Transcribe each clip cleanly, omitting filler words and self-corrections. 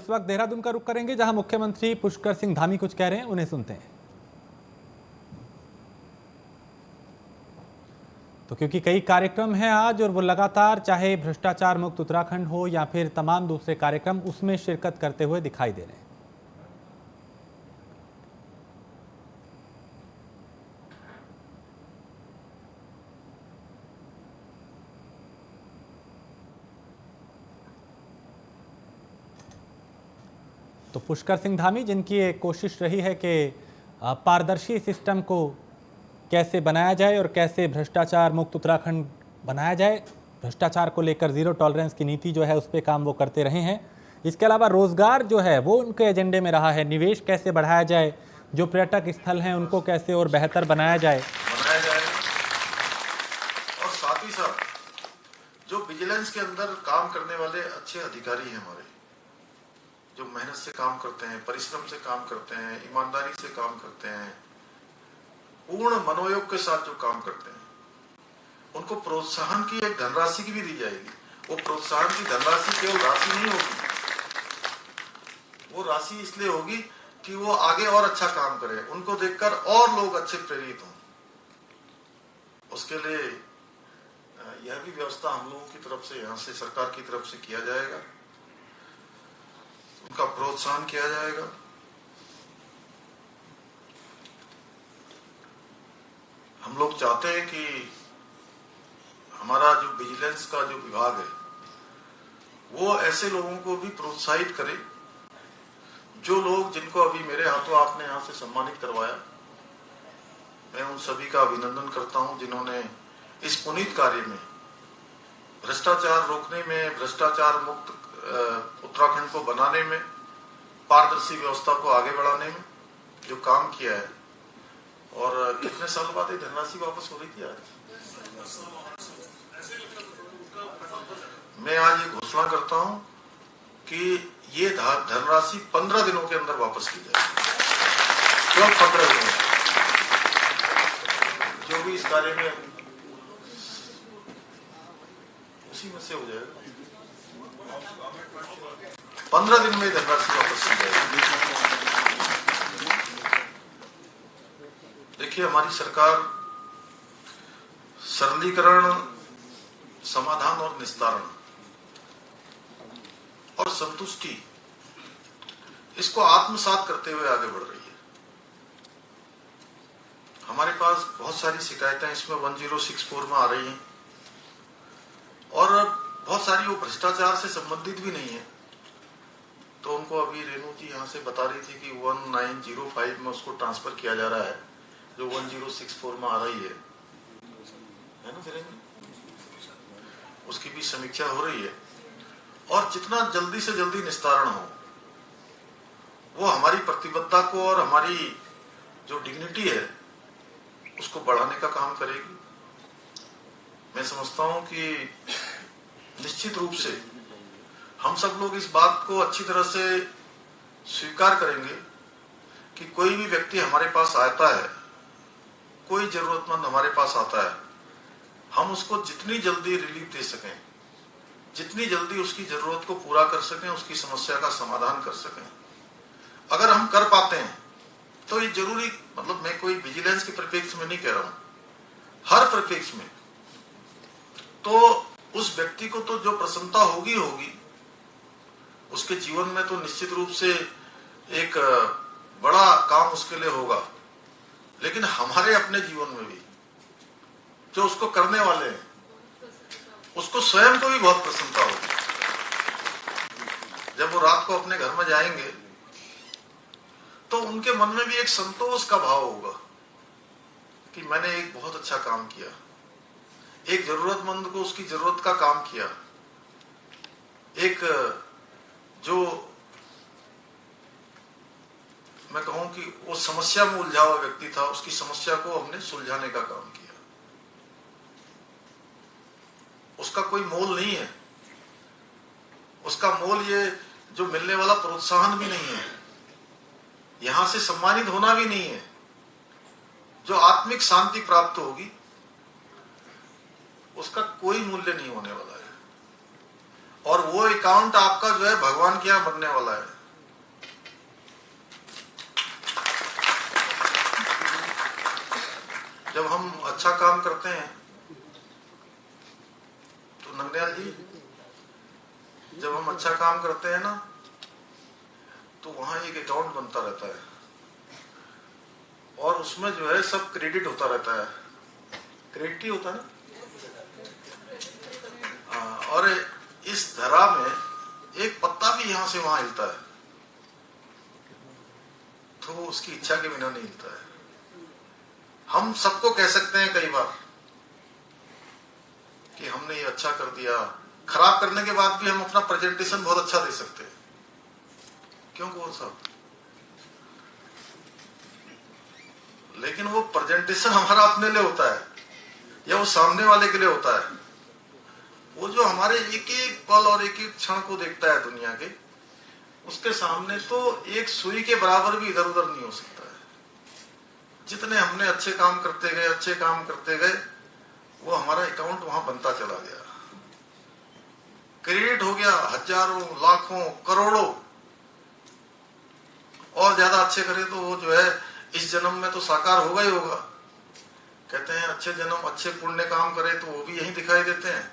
इस वक्त देहरादून का रुख करेंगे, जहां मुख्यमंत्री पुष्कर सिंह धामी कुछ कह रहे हैं, उन्हें सुनते हैं। तो क्योंकि कई कार्यक्रम हैं आज और वो लगातार, चाहे भ्रष्टाचार मुक्त उत्तराखंड हो या फिर तमाम दूसरे कार्यक्रम, उसमें शिरकत करते हुए दिखाई दे रहे हैं। तो पुष्कर सिंह धामी, जिनकी एक कोशिश रही है कि पारदर्शी सिस्टम को कैसे बनाया जाए और कैसे भ्रष्टाचार मुक्त उत्तराखंड बनाया जाए, भ्रष्टाचार को लेकर जीरो टॉलरेंस की नीति जो है उस पर काम वो करते रहे हैं। इसके अलावा रोजगार जो है वो उनके एजेंडे में रहा है, निवेश कैसे बढ़ाया जाए, जो पर्यटक स्थल हैं उनको कैसे और बेहतर बनाया जाए। और साथ ही साथ जो विजिलेंस के अंदर काम करने वाले अच्छे अधिकारी हैं हमारे, जो मेहनत से काम करते हैं, परिश्रम से काम करते हैं, ईमानदारी से काम करते हैं, पूर्ण मनोयोग के साथ जो काम करते हैं, उनको प्रोत्साहन की एक धनराशि की भी दी जाएगी। वो प्रोत्साहन की धनराशि केवल राशि नहीं होगी, वो राशि इसलिए होगी कि वो आगे और अच्छा काम करें, उनको देखकर और लोग अच्छे प्रेरित हों। उसके लिए यह भी व्यवस्था हम लोगों की तरफ से, यहाँ से सरकार की तरफ से किया जाएगा, उनका प्रोत्साहन किया जाएगा। हम लोग चाहते हैं कि हमारा जो विजिलेंस का जो विभाग है वो ऐसे लोगों को भी प्रोत्साहित करे, जो लोग, जिनको अभी मेरे हाथों आपने यहाँ से सम्मानित करवाया, मैं उन सभी का अभिनंदन करता हूं, जिन्होंने इस पुनीत कार्य में, भ्रष्टाचार रोकने में, भ्रष्टाचार मुक्त उत्तराखंड को बनाने में, पारदर्शी व्यवस्था को आगे बढ़ाने में जो काम किया है। और कितने साल बाद ये धनराशि वापस हो रही थी आज? मैं आज ये घोषणा करता हूं कि ये धनराशि 15 दिनों के अंदर वापस की जाएगी। क्यों 15 दिनों? जो भी इस कार्य में उसी में से हो जाएगा। 15 दिन में धनराशि वापस की जाएगी। देखिए, हमारी सरकार सरलीकरण, समाधान और निस्तारण और संतुष्टि, इसको आत्मसात करते हुए आगे बढ़ रही है। हमारे पास बहुत सारी शिकायतें इसमें 1064 में आ रही हैं और बहुत सारी वो भ्रष्टाचार से संबंधित भी नहीं है। तो उनको अभी रेणु जी यहाँ से बता रही थी कि 1905 में उसको ट्रांसफर किया जा रहा है, जो 1064 में आ रही है ना फिर, उसकी भी समीक्षा हो रही है। और जितना जल्दी से जल्दी निस्तारण हो, वो हमारी प्रतिबद्धता को और हमारी जो डिग्निटी है उसको बढ़ाने का काम करेगी। मैं समझता हूं कि निश्चित रूप से हम सब लोग इस बात को अच्छी तरह से स्वीकार करेंगे कि कोई भी व्यक्ति हमारे पास आता है, कोई जरूरतमंद हमारे पास आता है, हम उसको जितनी जल्दी रिलीफ दे सकें, जितनी जल्दी उसकी जरूरत को पूरा कर सकें, उसकी समस्या का समाधान कर सकें, अगर हम कर पाते हैं तो ये जरूरी, मतलब मैं कोई विजिलेंस के परिप्रेक्ष्य में नहीं कह रहा हूं, हर परिप्रेक्ष्य में, तो उस व्यक्ति को तो जो प्रसन्नता होगी होगी, उसके जीवन में तो निश्चित रूप से एक बड़ा काम उसके लिए होगा। लेकिन हमारे अपने जीवन में भी जो उसको करने वाले हैं, उसको स्वयं को भी बहुत प्रसन्नता होगी। जब वो रात को अपने घर में जाएंगे तो उनके मन में भी एक संतोष का भाव होगा कि मैंने एक बहुत अच्छा काम किया, एक जरूरतमंद को उसकी जरूरत का काम किया, एक जो मैं कहूं कि वो समस्या में उलझा हुआ व्यक्ति था, उसकी समस्या को हमने सुलझाने का काम किया। उसका कोई मोल नहीं है, उसका मोल ये जो मिलने वाला प्रोत्साहन भी नहीं है, यहां से सम्मानित होना भी नहीं है, जो आत्मिक शांति प्राप्त होगी उसका कोई मूल्य नहीं होने वाला है। और वो अकाउंट आपका जो है भगवान के यहाँ बनने वाला है। जब हम अच्छा काम करते हैं तो नंदयाल जी, जब हम अच्छा काम करते हैं ना तो वहां एक अकाउंट बनता रहता है और उसमें जो है सब क्रेडिट होता रहता है। क्रेडिट ही होता है ना। और इस धरा में एक पत्ता भी यहां से वहां हिलता है तो उसकी इच्छा के बिना नहीं हिलता है। हम सबको कह सकते हैं कई बार कि हमने ये अच्छा कर दिया, खराब करने के बाद भी हम अपना प्रेजेंटेशन बहुत अच्छा दे सकते हैं। क्यों कौन साहब? लेकिन वो प्रेजेंटेशन हमारा अपने लिए होता है या वो सामने वाले के लिए होता है? वो जो हमारे एक एक पल और एक एक क्षण को देखता है दुनिया के, उसके सामने तो एक सुई के बराबर भी इधर उधर नहीं हो सकता है। जितने हमने अच्छे काम करते गए वो हमारा अकाउंट वहां बनता चला गया। क्रेडिट हो गया हजारों, लाखों, करोड़ों। और ज्यादा अच्छे करें तो वो जो है इस जन्म में तो साकार होगा ही होगा। कहते हैं अच्छे जन्म अच्छे पुण्य काम करे तो वो भी यही दिखाई देते हैं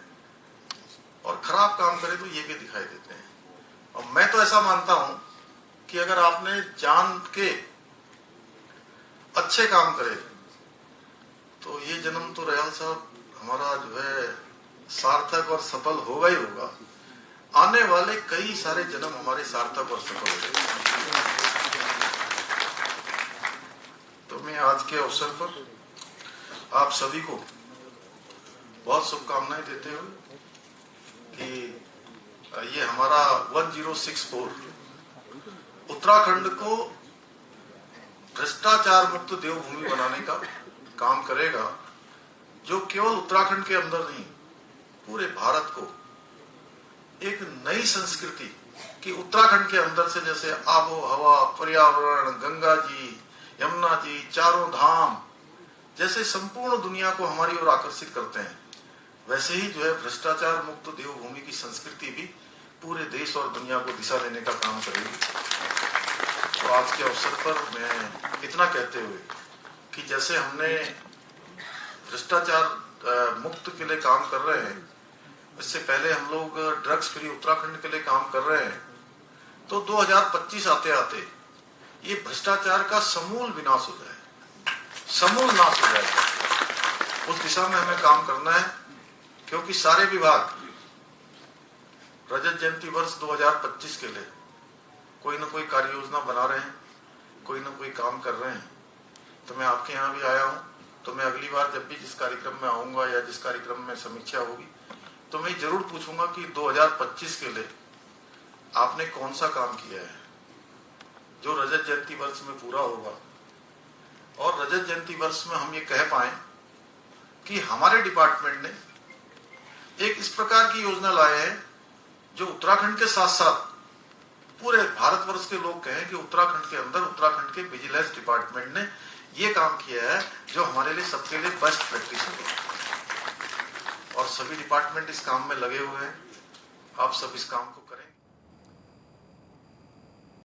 और खराब काम करे तो ये भी दिखाई देते हैं। और मैं तो ऐसा मानता हूं कि अगर आपने जान के अच्छे काम करे तो ये जन्म तो रयाल साहब हमारा जो है सार्थक और सफल होगा ही होगा। आने वाले कई सारे जन्म हमारे सार्थक और सफल हो गए। तो मैं आज के अवसर पर आप सभी को बहुत शुभकामनाएं देते हुए कि ये हमारा 1064 उत्तराखंड को भ्रष्टाचार मुक्त देवभूमि बनाने का काम करेगा, जो केवल उत्तराखंड के अंदर नहीं पूरे भारत को एक नई संस्कृति कि उत्तराखंड के अंदर से जैसे आबो हवा, पर्यावरण, गंगा जी, यमुना जी, चारों धाम जैसे संपूर्ण दुनिया को हमारी ओर आकर्षित करते हैं, वैसे ही जो है भ्रष्टाचार मुक्त देवभूमि की संस्कृति भी पूरे देश और दुनिया को दिशा देने का काम करेगी। तो आज के अवसर पर मैं इतना कहते हुए कि जैसे हमने भ्रष्टाचार मुक्त के लिए काम कर रहे हैं, इससे पहले हम लोग ड्रग्स फ्री उत्तराखंड के लिए काम कर रहे हैं, तो 2025 आते आते ये भ्रष्टाचार का समूल विनाश हो जाए, समूल नाश हो जाए। उस दिशा में हमें काम करना है, क्योंकि सारे विभाग रजत जयंती वर्ष 2025 के लिए कोई ना कोई कार्य योजना बना रहे हैं, कोई ना कोई काम कर रहे हैं। तो मैं आपके यहाँ भी आया हूँ, तो मैं अगली बार जब भी जिस कार्यक्रम में आऊंगा या जिस कार्यक्रम में समीक्षा होगी तो मैं जरूर पूछूंगा कि 2025 के लिए आपने कौन सा काम किया है जो रजत जयंती वर्ष में पूरा होगा, और रजत जयंती वर्ष में हम ये कह पाए कि हमारे डिपार्टमेंट ने एक इस प्रकार की योजना लाए हैं जो उत्तराखंड के साथ साथ पूरे भारतवर्ष के लोग कहें कि उत्तराखंड के अंदर उत्तराखंड के विजिलेंस डिपार्टमेंट ने ये काम किया है जो हमारे लिए सबके लिए बेस्ट प्रैक्टिस है। और सभी डिपार्टमेंट इस काम में लगे हुए हैं। आप सब इस काम को